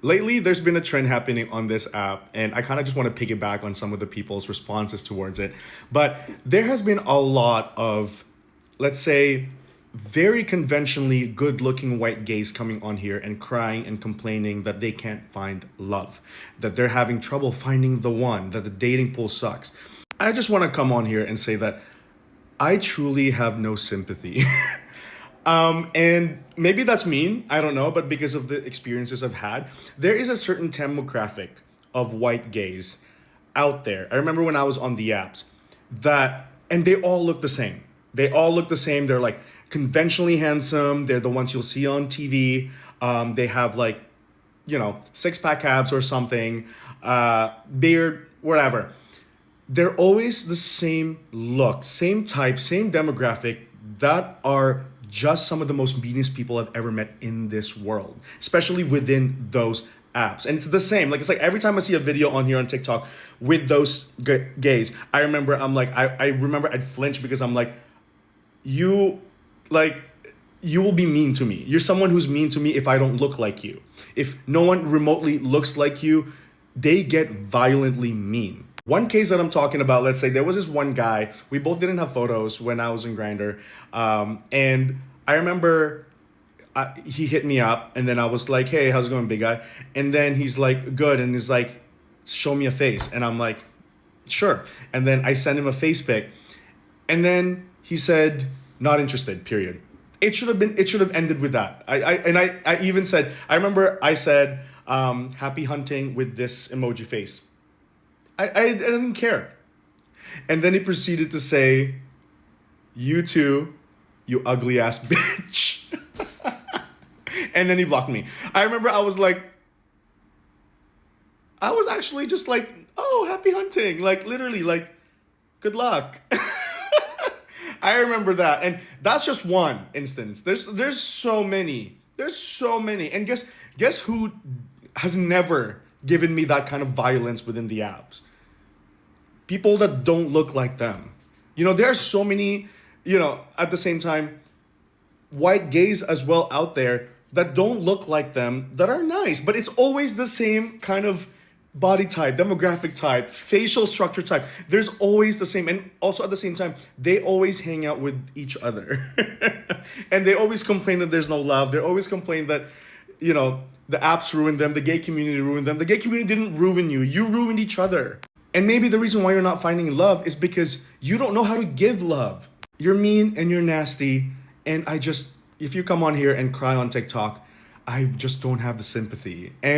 Lately, there's been a trend happening on this app, and I kind of just want to piggyback on some of the people's responses towards it. But there has been a lot of, let's say, very conventionally good looking white gays coming on here and crying and complaining that they can't find love, that they're having trouble finding the one, that the dating pool sucks. I just want to come on here and say that I truly have no sympathy. And maybe that's mean, I don't know, but because of the experiences I've had, there is a certain demographic of white gays out there. I remember when I was on the apps and they all look the same. They all look the same. They're like conventionally handsome. They're the ones you'll see on TV. They have like, six pack abs or something, beard, whatever. They're always the same look, same type, same demographic that are just some of the most meanest people I've ever met in this world, especially within those apps. And it's the same. Like, it's like every time I see a video on here on TikTok with those gays, I remember I'd flinch because I'm like, you, like, you will be mean to me. You're someone who's mean to me if I don't look like you. If no one remotely looks like you, they get violently mean. One case that I'm talking about, let's say there was this one guy, we both didn't have photos when I was in Grindr. And I remember he hit me up and then I was like, hey, how's it going, big guy? And then he's like, good. And he's like, show me a face. And I'm like, sure. And then I sent him a face pic. And then he said, not interested, period. It should have ended with that. I even said, I remember I said, happy hunting with this emoji face. I didn't care. And then he proceeded to say, you too, you ugly ass bitch. And then he blocked me. I remember I was actually just like, oh, happy hunting. Like literally like, good luck. I remember that. And that's just one instance. There's so many. There's so many. And guess who has never given me that kind of violence within the apps? People that don't look like them. There are so many, at the same time, white gays as well out there that don't look like them, that are nice, but it's always the same kind of body type, demographic type, facial structure type. There's always the same. And also at the same time, they always hang out with each other. And they always complain that there's no love. They always complain that, the apps ruined them, the gay community ruined them. The gay community didn't ruin you. You ruined each other. And maybe the reason why you're not finding love is because you don't know how to give love. You're mean and you're nasty. And if you come on here and cry on TikTok, I just don't have the sympathy. And